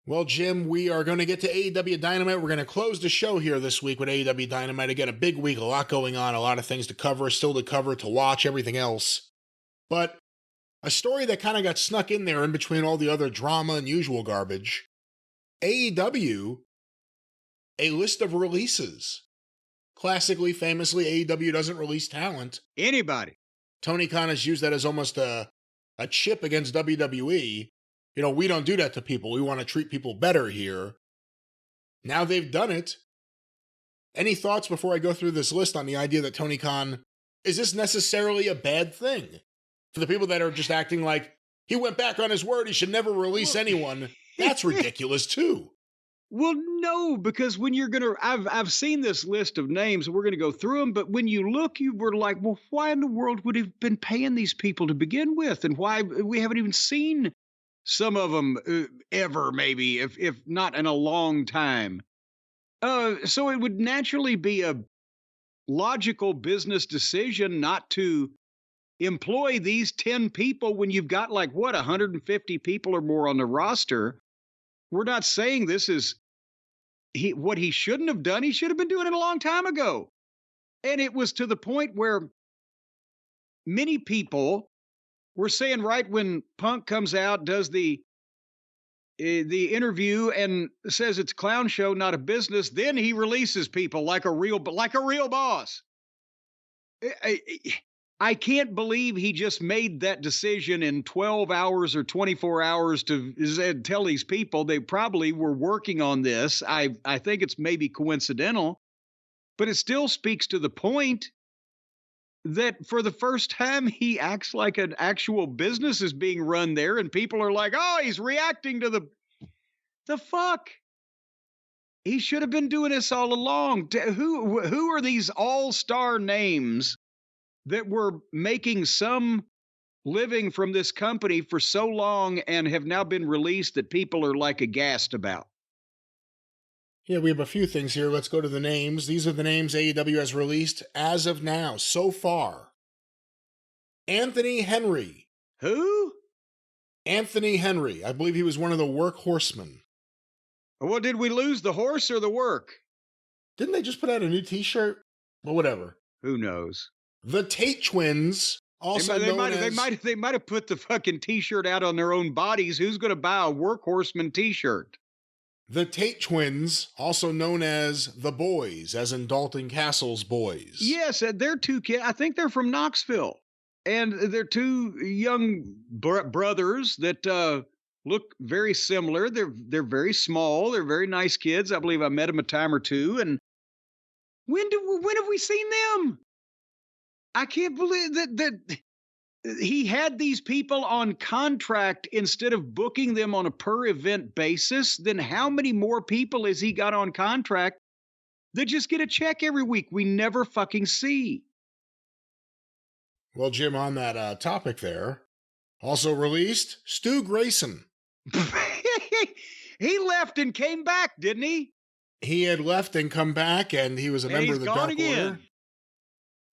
Well, Jim, we are going to get to AEW Dynamite. We're going to close the show here this week with AEW Dynamite. Again, a big week, a lot going on, a lot of things to cover, still to cover, to watch, everything else. But a story that kind of got snuck in there in between all the other drama and usual garbage. AEW, a list of releases. Classically, famously, AEW doesn't release talent. Anybody. Tony Khan has used that as almost a chip against WWE. You know, we don't do that to people. We want to treat people better here. Now they've done it. Any thoughts before I go through this list on the idea that Tony Khan, is this necessarily a bad thing? For the people that are just acting like, he went back on his word, he should never release anyone, that's ridiculous too. Well, no, because when you're going to, I've seen this list of names, and we're going to go through them, but when you look, you were like, well, why in the world would he have been paying these people to begin with? And why we haven't even seen some of them ever, maybe, if not in a long time. So it would naturally be a logical business decision not to employ these 10 people when you've got 150 people or more on the roster. We're not saying this is what he shouldn't have done. He should have been doing it a long time ago. And it was to the point where many people were saying right when Punk comes out, does the interview and says it's a clown show, not a business, then he releases people like a real boss. I can't believe he just made that decision in 12 hours or 24 hours to tell these people. They probably were working on this. I think it's maybe coincidental, but it still speaks to the point that for the first time, he acts like an actual business is being run there, and people are like, oh, he's reacting to the fuck. He should have been doing this all along. Who are these all-star names that were making some living from this company for so long and have now been released that people are aghast about? Yeah, we have a few things here. Let's go to the names. These are the names AEW has released as of now, so far. Anthony Henry. Who? Anthony Henry. I believe he was one of the workhorsemen. Well, did we lose the horse or the work? Didn't they just put out a new t-shirt? Well, whatever. Who knows? The Tate Twins, also they known as... They might have put the fucking t-shirt out on their own bodies. Who's going to buy a workhorseman t-shirt? The Tate Twins, also known as the Boys, as in Dalton Castle's Boys. Yes, they're two kids. I think they're from Knoxville. And they're two young brothers that look very similar. They're very small. They're very nice kids. I believe I met them a time or two. And when have we seen them? I can't believe that he had these people on contract instead of booking them on a per event basis. Then how many more people has he got on contract that just get a check every week we never fucking see? Well, Jim, on that topic there, also released Stu Grayson. He left and came back, didn't he? He had left and come back, and he was a member of the Dark Order.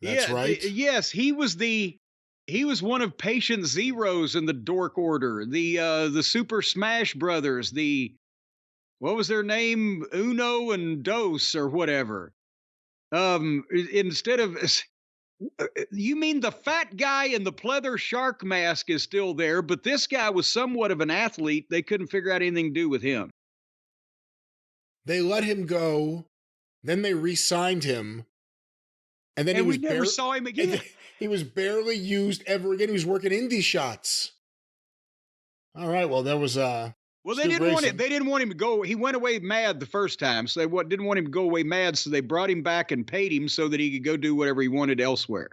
That's right. Yes, he was one of Patient Zero's in the Dork Order, the Super Smash Brothers, what was their name? Uno and Dos or whatever. Instead of, you mean the fat guy in the pleather shark mask is still there, but this guy was somewhat of an athlete. They couldn't figure out anything to do with him. They let him go, then they re-signed him. And then we never saw him again. He was barely used ever again. He was working indie shots. All right. Well, there was well, they didn't want him to go. He went away mad the first time, so they didn't want him to go away mad. So they brought him back and paid him so that he could go do whatever he wanted elsewhere.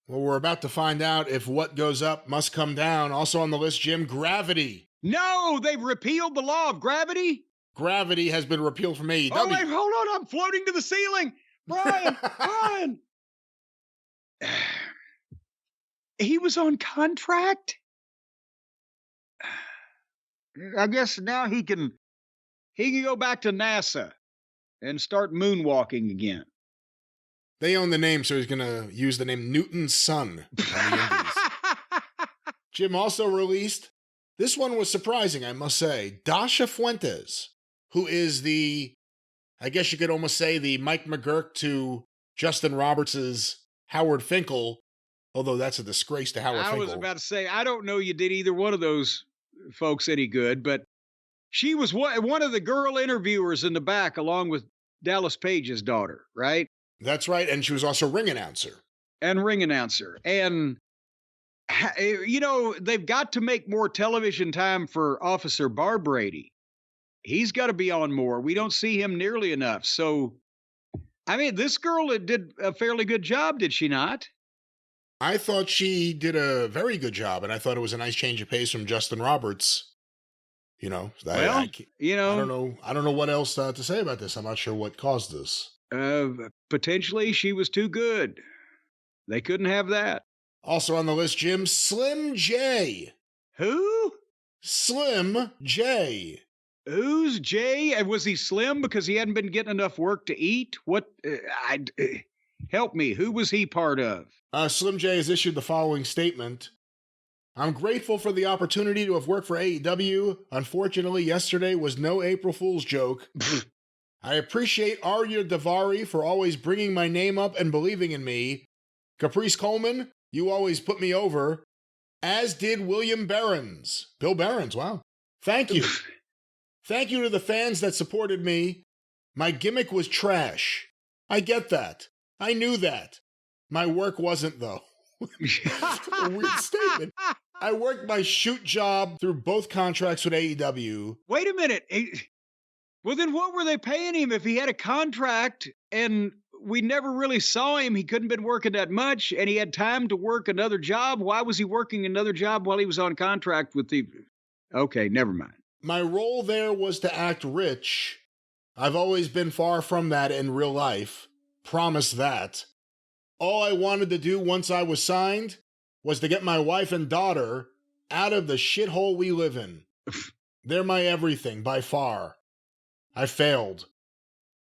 Well, we're about to find out if what goes up must come down. Also on the list, Jim, Gravity. No, they've repealed the law of gravity. Gravity has been repealed from AEW. Oh wait, hold on! I'm floating to the ceiling, Brian. Brian. He was on contract. I guess now he can go back to NASA and start moonwalking again. They own the name, so he's going to use the name Newton's son on the Indies. Jim also released This one was surprising, I must say. Dasha Fuentes, who is I guess you could almost say the Mike McGurk to Justin Roberts' Howard Finkel, although that's a disgrace to Howard Finkel. I was about to say, I don't know you did either one of those folks any good, but she was one of the girl interviewers in the back, along with Dallas Page's daughter, right? That's right, and she was also ring announcer. And ring announcer. And, they've got to make more television time for Officer Barbrady. He's got to be on more. We don't see him nearly enough. So, I mean, this girl did a fairly good job, did she not? I thought she did a very good job, and I thought it was a nice change of pace from Justin Roberts. I don't know what else to say about this. I'm not sure what caused this. Potentially, she was too good. They couldn't have that. Also on the list, Jim, Slim J. Who? Slim J. Who's Jay? And was he slim because he hadn't been getting enough work to eat? What? Help me. Who was he part of? Slim J has issued the following statement. I'm grateful for the opportunity to have worked for AEW. Unfortunately, yesterday was no April Fool's joke. I appreciate Arya Davari for always bringing my name up and believing in me. Caprice Coleman, you always put me over. As did William Behrens. Bill Behrens, wow. Thank you. Thank you to the fans that supported me. My gimmick was trash. I get that. I knew that. My work wasn't, though. A weird statement. I worked my shoot job through both contracts with AEW. Wait a minute. Well, then what were they paying him if he had a contract and we never really saw him? He couldn't have been working that much and he had time to work another job. Why was he working another job while he was on contract with the... Okay, never mind. My role there was to act rich. I've always been far from that in real life. Promise that. All I wanted to do once I was signed was to get my wife and daughter out of the shithole we live in. They're my everything, by far. I failed.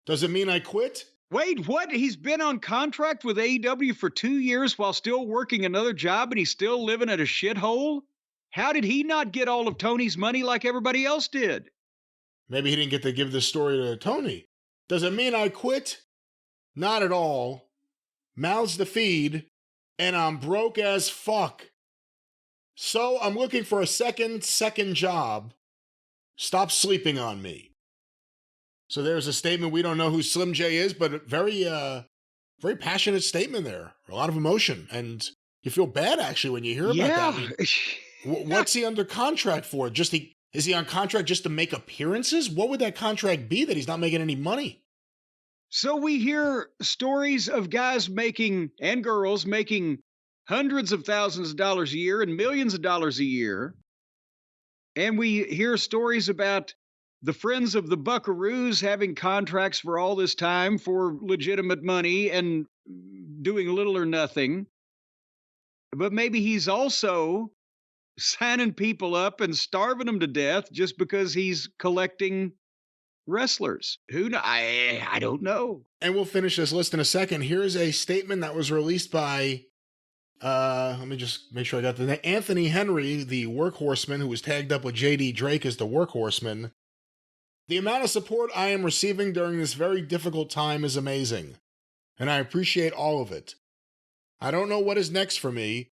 Does it mean I quit? Wait, what? He's been on contract with AEW for 2 years while still working another job and he's still living at a shithole? How did he not get all of Tony's money like everybody else did? Maybe he didn't get to give this story to Tony. Does it mean I quit? Not at all. Mouths to feed, and I'm broke as fuck. So I'm looking for a second job. Stop sleeping on me. So there's a statement. We don't know who Slim J is, but a very passionate statement there. A lot of emotion, and you feel bad actually when you hear about that. What's he under contract for? Is he on contract just to make appearances? What would that contract be that he's not making any money? So we hear stories of guys making, and girls making, hundreds of thousands of dollars a year and millions of dollars a year. And we hear stories about the Friends of the Buckaroos having contracts for all this time for legitimate money and doing little or nothing. But maybe he's also signing people up and starving them to death just because he's collecting wrestlers. Who know? I don't know. And we'll finish this list in a second. Here's a statement that was released by, let me just make sure I got the name. Anthony Henry, the workhorseman, who was tagged up with JD Drake as the workhorseman. The amount of support I am receiving during this very difficult time is amazing, and I appreciate all of it. I don't know what is next for me.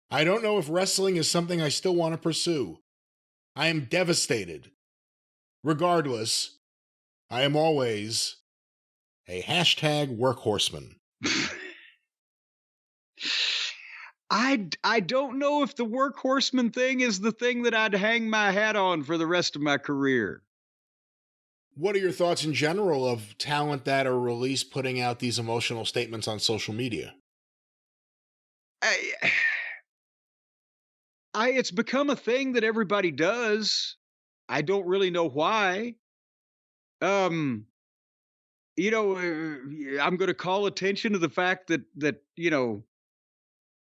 I don't know if wrestling is something I still want to pursue. I am devastated. Regardless, I am always a #workhorseman. I don't know if the workhorseman thing is the thing that I'd hang my hat on for the rest of my career. What are your thoughts in general of talent that are released putting out these emotional statements on social media? It's become a thing that everybody does. I don't really know why. I'm going to call attention to the fact that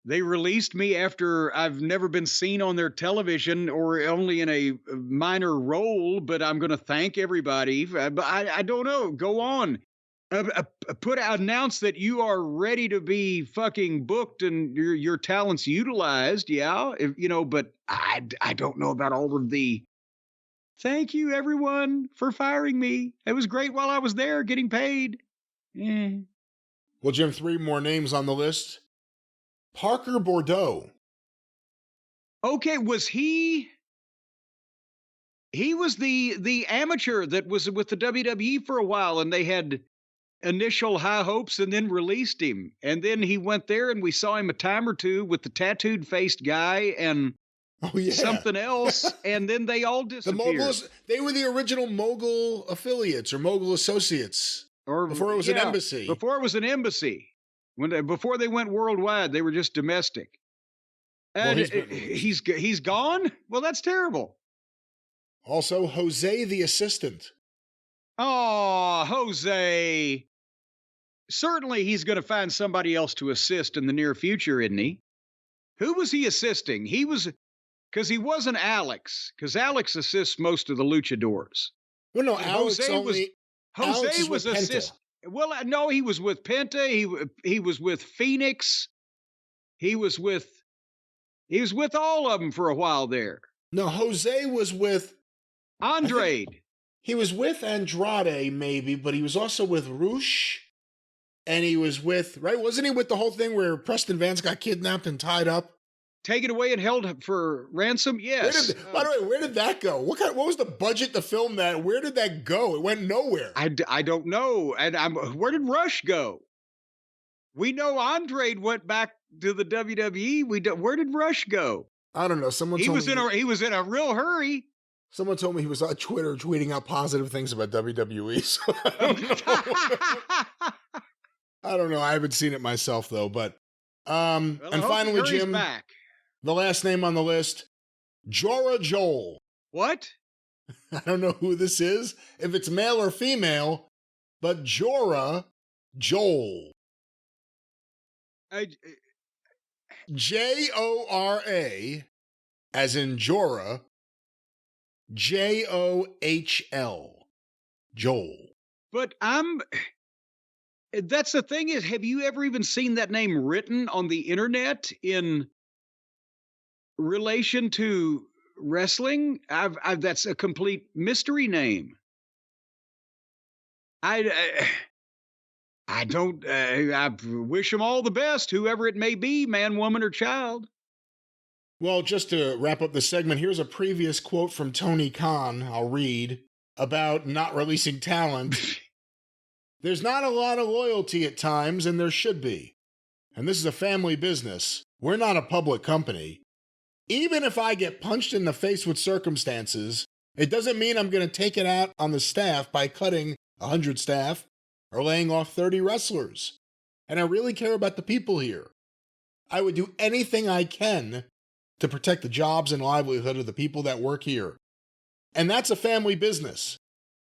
they released me after I've never been seen on their television or only in a minor role, but I'm going to thank everybody. But I don't know. Go on. Announce that you are ready to be fucking booked and your talents utilized. Yeah, but I don't know about all of the. Thank you, everyone, for firing me. It was great while I was there getting paid. Well, Jim, 3 more names on the list. Parker Bordeaux. Okay, was he? He was the amateur that was with the WWE for a while, and they had initial high hopes and then released him. And then he went there, and we saw him a time or two with the tattooed faced guy and something else, and then they all disappeared. They were the original Mogul affiliates or Mogul associates, or before it was an embassy. Before it was an embassy, before they went worldwide, they were just domestic. And he's gone. Well, that's terrible. Also, Jose the assistant. Oh, Jose. Certainly, he's going to find somebody else to assist in the near future, isn't he? Who was he assisting? He was. Because he wasn't Alex, because Alex assists most of the luchadors. Well, no, Jose was assisting. Well, no, he was with Penta. He was with Phoenix. He was with all of them for a while there. No, Jose was with Andrade. He was with Andrade, maybe, but he was also with Rush. And he was with, right? Wasn't he with the whole thing where Preston Vance got kidnapped and tied up? Taken away and held for ransom? Yes. By the way, where did that go? What was the budget to film that? Where did that go? It went nowhere. I don't know. And where did Rush go? We know Andrade went back to the WWE. Where did Rush go? I don't know. He was in a real hurry. Someone told me he was on Twitter tweeting out positive things about WWE. So I don't know. I haven't seen it myself though. But and finally, Jim. Back. The last name on the list, Jorah Joel. What? I don't know who this is, if it's male or female, but Jorah Joel. Jora, as in Jorah, Johl. Joel. But that's the thing is, have you ever even seen that name written on the internet in relation to wrestling? That's a complete mystery name. I wish them all the best, whoever it may be, man, woman, or child. Well, just to wrap up the segment, here's a previous quote from Tony Khan I'll read about not releasing talent. There's not a lot of loyalty at times, and there should be. And this is a family business. We're not a public company. Even if I get punched in the face with circumstances, it doesn't mean I'm going to take it out on the staff by cutting 100 staff or laying off 30 wrestlers. And I really care about the people here. I would do anything I can to protect the jobs and livelihood of the people that work here. And that's a family business.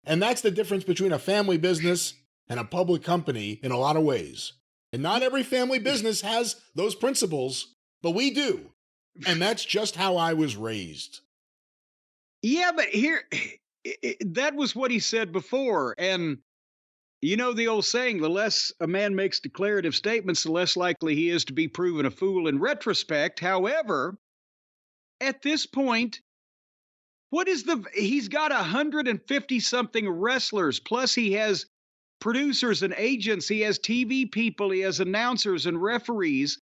And that's the difference between a family business and a public company in a lot of ways. And not every family business has those principles, but we do. And that's just how I was raised. Yeah, but that was what he said before. And you know the old saying, the less a man makes declarative statements, the less likely he is to be proven a fool in retrospect. However, at this point, he's got 150 something wrestlers, plus he has producers and agents, he has TV people, he has announcers and referees.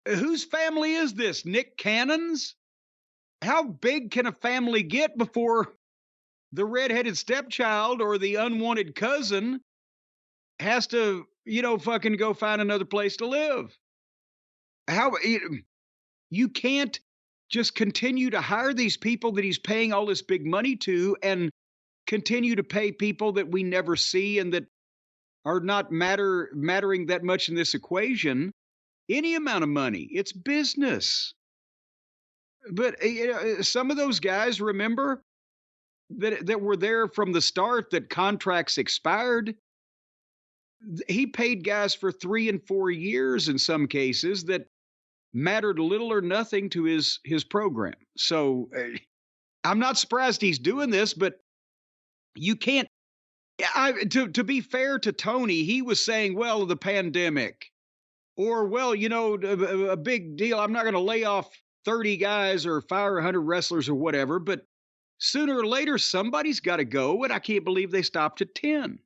Whose family is this? Nick Cannon's? How big can a family get before the redheaded stepchild or the unwanted cousin has to, fucking go find another place to live? You can't just continue to hire these people that he's paying all this big money to and continue to pay people that we never see and that are not mattering that much in this equation. Any amount of money. It's business. But some of those guys, remember, that were there from the start, that contracts expired. He paid guys for 3 and 4 years in some cases that mattered little or nothing to his program. So I'm not surprised he's doing this, but you can't. Yeah, to be fair to Tony, he was saying, well, the pandemic, or well, a big deal. I'm not going to lay off 30 guys or fire 100 wrestlers or whatever, but sooner or later somebody's got to go, and I can't believe they stopped at 10.